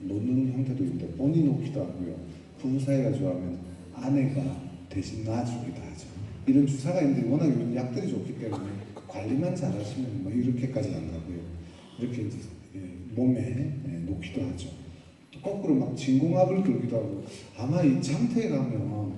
놓는 형태도 있는데 본인 놓기도 하고요. 부부 사이가 좋아하면 아내가 대신 놔주기도 하죠. 이런 주사가 있는데 워낙 이런 약들이 좋기 때문에 관리만 잘하시면 뭐 이렇게까지는 안 가고요. 이렇게 이제 몸에 놓기도 하죠. 또 거꾸로 막 진공압을 끌기도 하고 아마 이 장터에 가면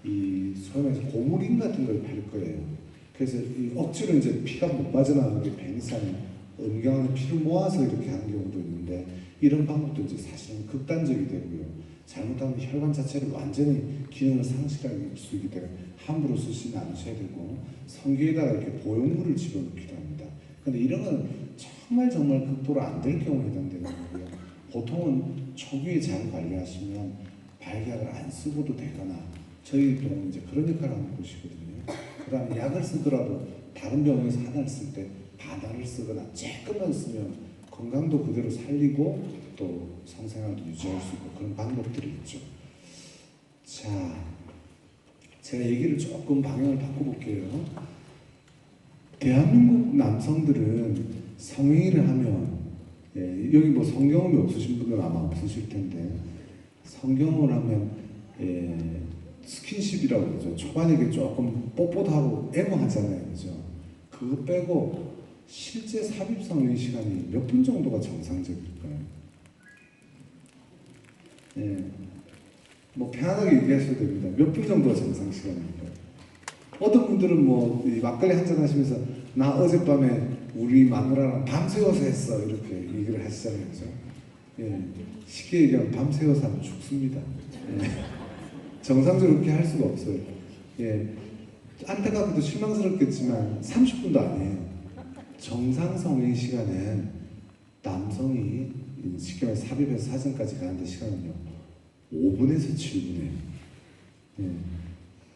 이 소위 말해서 고무링 같은 걸 팔 거예요. 그래서 이 억지로 이제 피가 못 빠져나가게 베니스는 음경안에 피를 모아서 이렇게 하는 경우도 있는데 이런 방법도 이제 사실은 극단적이 되고요. 잘못하면 혈관 자체를 완전히 기능을 상실할 수 있기 때문에 함부로 쓰시지 않으셔야 되고 성기에다가 이렇게 보형물을 집어넣기도 합니다. 근데 이런 건 정말 극도로 안 될 경우에 해당되는 거고요. 보통은 초기에 잘 관리하시면 발약을 안 쓰고도 되거나 저희도 이제 그런 역할을 하는 곳이거든요. 그 다음에 약을 쓰더라도 다른 병원에서 하나를 쓸 때 반알을 쓰거나 조금만 쓰면 건강도 그대로 살리고 또 성생활도 유지할 수 있고 그런 방법들이 있죠. 자, 제가 얘기를 조금 방향을 바꿔볼게요. 대한민국 남성들은 성행위를 하면 여기 뭐 성경험이 없으신 분들은 아마 없으실 텐데 성경험을 하면 스킨십이라고 그러죠. 초반에 이게 조금 뽀뽀도 하고 애무하잖아요. 그죠? 그거 빼고 실제 삽입 성행 시간이 몇 분 정도가 정상적일까요? 뭐 편안하게 얘기하셔도 됩니다. 몇 분 정도가 정상 시간일까요? 어떤 분들은 뭐 막걸리 한잔 하시면서 나 어젯밤에 우리 마누라랑 밤새워서 했어 이렇게 얘기를 하시잖아요. 그죠? 쉽게 얘기하면 밤새워서 하면 죽습니다. 정상적으로 그렇게 할 수가 없어요. 안타깝게도 실망스럽겠지만 30분도 아니에요. 정상 성행 시간은 남성이 쉽게 말해서 삽입해서 사전까지 가는데 시간은요 5분에서 7분이에요.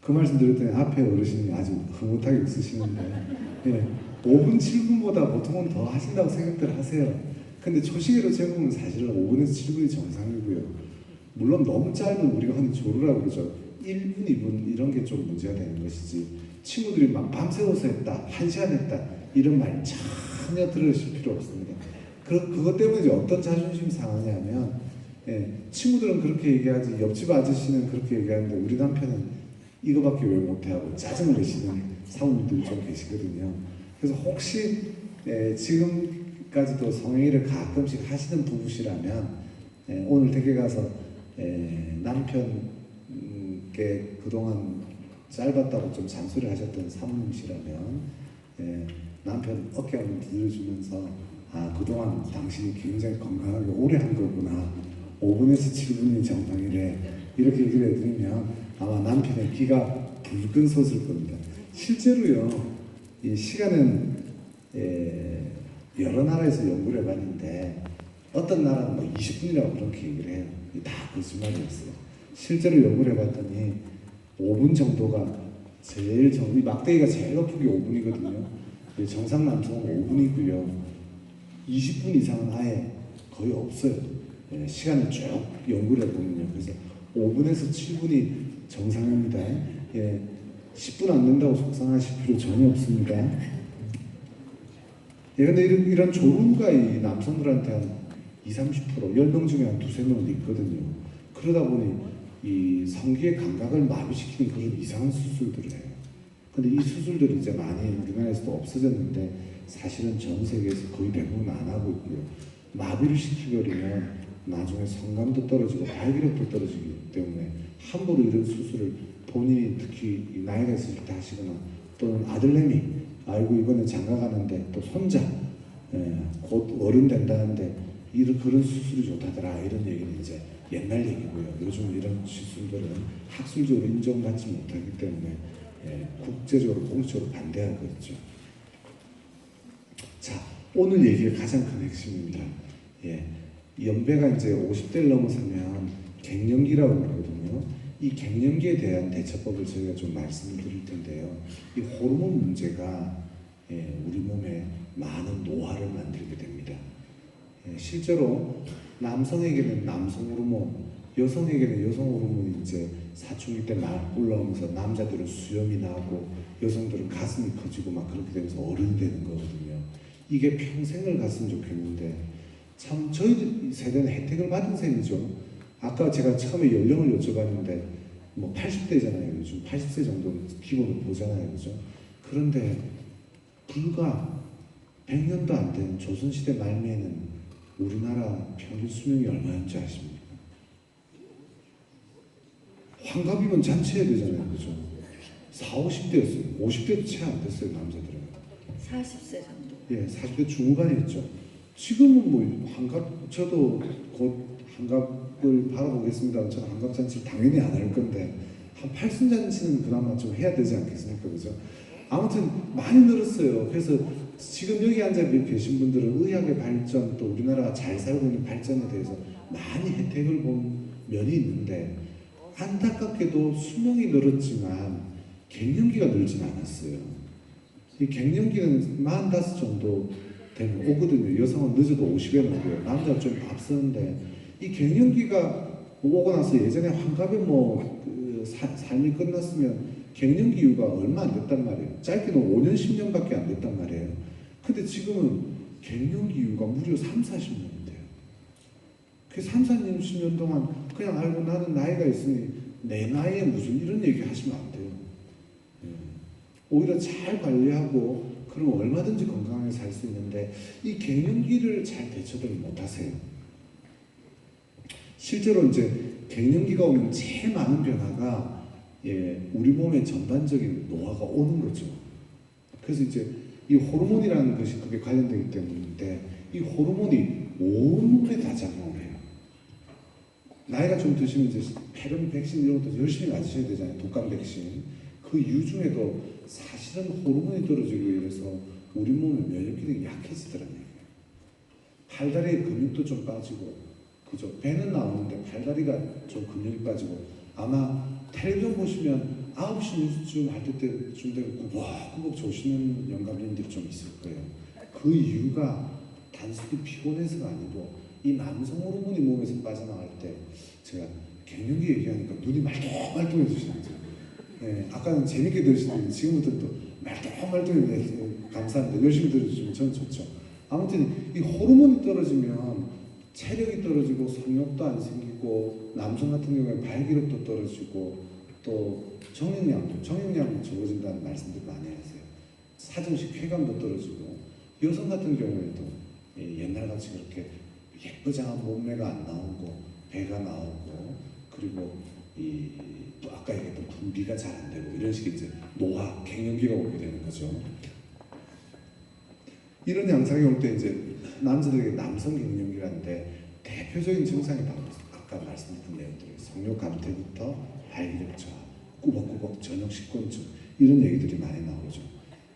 그 말씀 드렸더니 앞에 어르신이 아주 흐뭇하게 웃으시는데 5분 7분보다 보통은 더 하신다고 생각들 하세요. 근데 초시계로 재보면 사실은 5분에서 7분이 정상이고요. 물론 너무 짧은 우리가 흔히 조르라고 그러죠. 1분, 2분 이런 게 좀 문제가 되는 것이지 친구들이 막 밤새워서 했다, 1시간 했다 이런 말 전혀 들으실 필요 없습니다. 그것 때문에 이제 어떤 자존심 상하냐면 친구들은 그렇게 얘기하지 옆집 아저씨는 그렇게 얘기하는데 우리 남편은 이거밖에 왜 못해 하고 짜증을 내시는 사모님들이 좀 계시거든요. 그래서 혹시 지금까지도 성행위를 가끔씩 하시는 부부시라면 오늘 댁에 가서 남편께 그동안 짧았다고 좀 잔소리 하셨던 사모님이시라면 남편 어깨 한번 두드려주면서 아 그동안 당신이 굉장히 건강하게 오래 한 거구나 5분에서 7분이 정상이래 이렇게 얘기를 해드리면 아마 남편의 귀가 붉은 솟을 겁니다. 실제로요 이 시간은 여러 나라에서 연구를 해봤는데 어떤 나라는 뭐 20분이라고 그렇게 얘기를 해요. 다 거짓말이었어요. 실제로 연구를 해봤더니 5분 정도가 제일 이 막대기가 제일 높은 게 5분이거든요. 정상 남성은 5분이고요. 20분 이상은 아예 거의 없어요. 시간을 쭉 연구를 해보면요. 그래서 5분에서 7분이 정상입니다. 10분 안 된다고 속상하실 필요 전혀 없습니다. 근데 이런 조루가 이 남성들한테 한 20, 30% 10명 중에 한 두세 명도 있거든요. 그러다 보니 이 성기의 감각을 마비시키는 그런 이상한 수술들을 해요. 근데 이 수술들이 이제 많이 우리나라에서도 없어졌는데 사실은 전 세계에서 거의 대부분 안 하고 있고요. 마비를 시키버리면 나중에 성감도 떨어지고 발기력도 떨어지기 때문에 함부로 이런 수술을 본인이 특히 나이가 있을 때 하시거나 또는 아들내미 아이고 이번에 장가 가는데 또 손자 곧 어른 된다는데 그런 수술이 좋다더라 이런 얘기는 이제 옛날 얘기고요. 요즘 이런 시술들은 학술적으로 인정받지 못하기 때문에 국제적으로 공식적으로 반대하고 있죠. 자, 오늘 얘기의 가장 큰 핵심입니다. 연배가 이제 50대를 넘어서면 갱년기라고 그러거든요. 이 갱년기에 대한 대처법을 저희가 좀 말씀을 드릴 텐데요. 이 호르몬 문제가 우리 몸에 많은 노화를 만들게 됩니다. 실제로 남성에게는 남성 호르몬, 여성에게는 여성 호르몬이 이제 사춘기 때 막 올라오면서 남자들은 수염이 나고 여성들은 가슴이 커지고 막 그렇게 되면서 어른이 되는 거거든요. 이게 평생을 갔으면 좋겠는데 참 저희 세대는 혜택을 받은 셈이죠. 아까 제가 처음에 연령을 여쭤봤는데 뭐 80대잖아요. 요즘 80세 정도 기본으로 보잖아요. 그죠? 그런데 불과 100년도 안 된 조선시대 말미에는 우리나라 평균 수명이 얼마였는지 아십니까? 환갑이면 잔치해야 되잖아요. 그죠? 40, 50대였어요. 50대도 채 안 됐어요. 남자들은. 40세 정도. 예, 40대 중후반이었죠. 지금은 뭐 환갑, 저도 곧 환갑을 바라보겠습니다. 저는 환갑 잔치를 당연히 안 할 건데 한 팔순 잔치는 그나마 좀 해야 되지 않겠습니까? 그죠? 아무튼 많이 늘었어요. 그래서 지금 여기 앉아 계신 분들은 의학의 발전 또 우리나라가 잘 살고 있는 발전에 대해서 많이 혜택을 본 면이 있는데 안타깝게도 수명이 늘었지만 갱년기가 늘진 않았어요. 이 갱년기는 45 정도 되면 오거든요. 여성은 늦어도 50에 넘고요. 남자가 좀 앞서는데 이 갱년기가 오고 나서 예전에 환갑에 삶이 끝났으면 갱년기 이후가 얼마 안 됐단 말이에요. 짧게는 5년, 10년밖에 안 됐단 말이에요. 근데 지금은 갱년기 이후가 무려 3, 40년인데요. 그 3, 40년 동안 그냥 알고 나는 나이가 있으니 내 나이에 무슨 이런 얘기 하시면 안 돼요. 오히려 잘 관리하고 그럼 얼마든지 건강하게 살 수 있는데 이 갱년기를 잘 대처를 못하세요. 실제로 이제 갱년기가 오면 제일 많은 변화가 우리 몸의 전반적인 노화가 오는 거죠. 그래서 이제 이 호르몬이라는 것이 그게 관련되기 때문인데 이 호르몬이 온몸에 다 작용을 해요. 나이가 좀 드시면 이제 폐렴 백신 이런 것도 열심히 맞으셔야 되잖아요. 독감 백신. 그 이유 중에도 사실은 호르몬이 떨어지고 이래서 우리 몸의 면역 기능이 약해지더라는 얘기예요. 팔다리의 근육도 좀 빠지고, 그죠? 배는 나오는데 팔다리가 좀 근육이 빠지고, 아마 텔레비전 보시면 9시 뉴스쯤 할 때쯤 되고 꾸벅꾸벅 조시는 영감님들이 좀 있을 거예요. 그 이유가 단순히 피곤해서가 아니고 이 남성 호르몬이 몸에서 빠져나갈 때 제가 갱년기 얘기하니까 눈이 말똥말똥해지시는 거죠. 네, 아까는 재밌게 들으시는데 지금부터 또 말똥말똥해. 감사합니다. 열심히 들어주시면 저는 좋죠. 아무튼 이 호르몬이 떨어지면 체력이 떨어지고 성욕도 안 생기고 남성 같은 경우에 발기력도 떨어지고 또 정력량도 적어진다는 말씀들 많이 하세요. 사정식 쾌감도 떨어지고 여성 같은 경우에도 옛날같이 그렇게 예쁘장한 몸매가 안 나오고 배가 나오고 그리고 또 아까 얘기했던 분비가 잘 안 되고 이런 식의 이제 노화, 갱년기가 오게 되는 거죠. 이런 양상이 올 때 이제 남자들에게 남성 갱년기라는데 대표적인 증상이 바로 아까 말씀드린 내용들이에요. 성욕 감퇴부터 발기력 저하, 꾸벅꾸벅 저녁 식곤증 이런 얘기들이 많이 나오죠.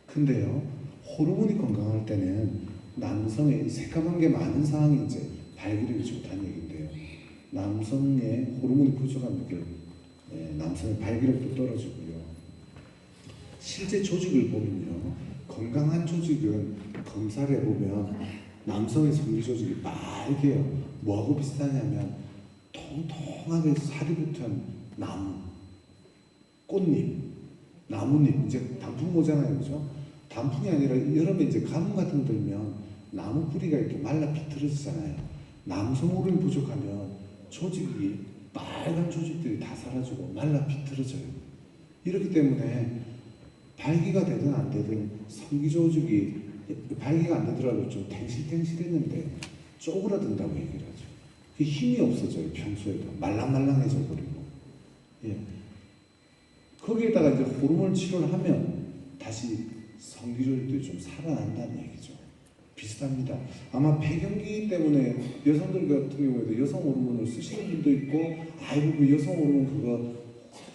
근데요, 호르몬이 건강할 때는 남성의 새까만 게 많은 상황이 이제 발기력이 좋다는 얘기인데요. 남성의 호르몬이 부족한 게 남성의 발기력도 떨어지고요. 실제 조직을 보면요, 건강한 조직은 검사를 해보면 남성의 성기 조직이 빨개요. 뭐하고 비슷하냐면 통통하게 살이 붙은 나무, 꽃잎, 나뭇잎, 이제 단풍 오잖아요, 그죠? 단풍이 아니라 여름에 이제 가뭄 같은 거 들면 나무 뿌리가 이렇게 말라 비틀어지잖아요. 남성 호르몬이 부족하면 조직이 빨간 조직들이 다 사라지고 말라 비틀어져요. 이렇기 때문에 발기가 되든 안 되든 성기 조직이 발기가 안 되더라도 좀 탱실탱실했는데 쪼그라든다고 얘기를 하죠. 그 힘이 없어져요. 평소에도 말랑말랑해져 버리고. 예. 거기에다가 이제 호르몬 치료를 하면 다시 성기 조직들이 좀 살아난다는 얘기죠. 비슷합니다. 아마 폐경기 때문에 여성들 같은 경우에도 여성 호르몬을 쓰시는 분도 있고, 아이고 그 여성 호르몬 그거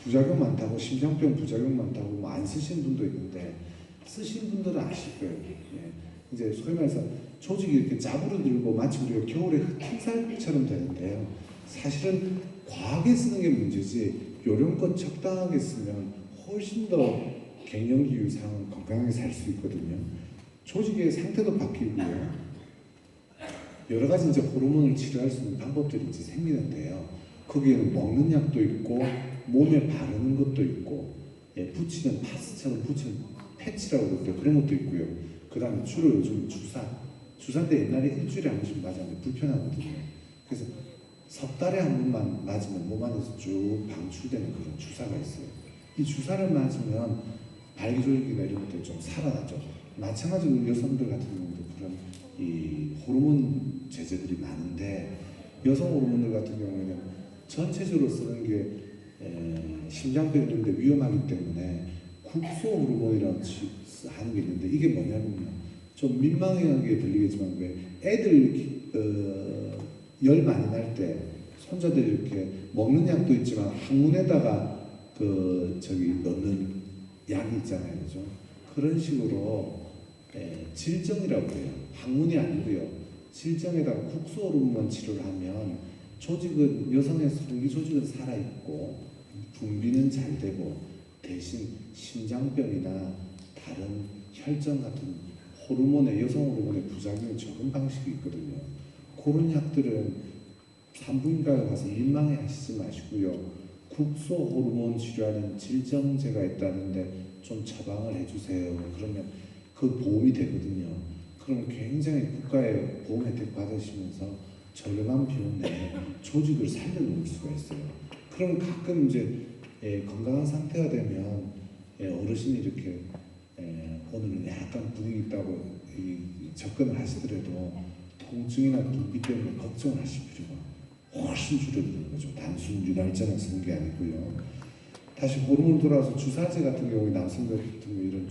부작용 많다고, 심장병 부작용 많다고 뭐 안 쓰시는 분도 있는데 쓰시는 분들은 아실 거예요. 예. 이제 소위 말해서 조직이 이렇게 짜부러들고 마치 우리가 겨울에 흩은 살처럼 되는데요. 사실은 과하게 쓰는 게 문제지 요령껏 적당하게 쓰면 훨씬 더 갱년기 이상은 건강하게 살 수 있거든요. 조직의 상태도 바뀌고요. 여러 가지 이제 호르몬을 치료할 수 있는 방법들이 이제 생기는데요. 거기에는 먹는 약도 있고 몸에 바르는 것도 있고 붙이는 파스처럼 붙이는 패치라고 그러죠. 그런 것도 있고요. 그 다음에 주로 요즘 주사인데 옛날에 일주일에 한 번씩 맞았는데 불편하거든요. 그래서 석 달에 한 번만 맞으면 몸 안에서 쭉 방출되는 그런 주사가 있어요. 이 주사를 맞으면 발기조직이나 이런 것들이 좀 살아나죠. 마찬가지로 여성들 같은 경우도 그런 이 호르몬 제제들이 많은데 여성 호르몬들 같은 경우에는 전체적으로 쓰는 게 심장병 이런 데 위험하기 때문에 국소 호르몬이라고 하는 게 있는데 이게 뭐냐면요. 좀 민망하게 들리겠지만 왜 애들 열 많이 날 때 손자들이 이렇게 먹는 약도 있지만 항문에다가 넣는 약이 있잖아요, 그죠? 그런 식으로 질정이라고 해요. 항문이 아니고요. 질정에다가 국소 호르몬 치료를 하면 조직은 여성의 성기 조직은 살아 있고 분비는 잘 되고 대신 심장병이나 다른 혈전 같은 호르몬의 여성 호르몬의 부작용이 적은 방식이 있거든요. 그런 약들은 산부인과에 가서 민망해 하시지 마시고요. 국소 호르몬 치료하는 질정제가 있다는데 좀 처방을 해주세요. 그러면 그 보험이 되거든요. 그럼 굉장히 국가의 보험 혜택 받으시면서 저렴한 비용 내에 조직을 살려놓을 수가 있어요. 그럼 가끔 이제 건강한 상태가 되면 어르신이 이렇게 오늘은 약간 분위기 있다고 접근을 하시더라도 통증이나 분비 때문에 걱정하실 필요가 훨씬 줄어드는 거죠. 단순 윤활제만 쓰는 게 아니고요. 다시 호르몬 돌아와서 주사제 같은 경우에 남성들 같은 경우 이런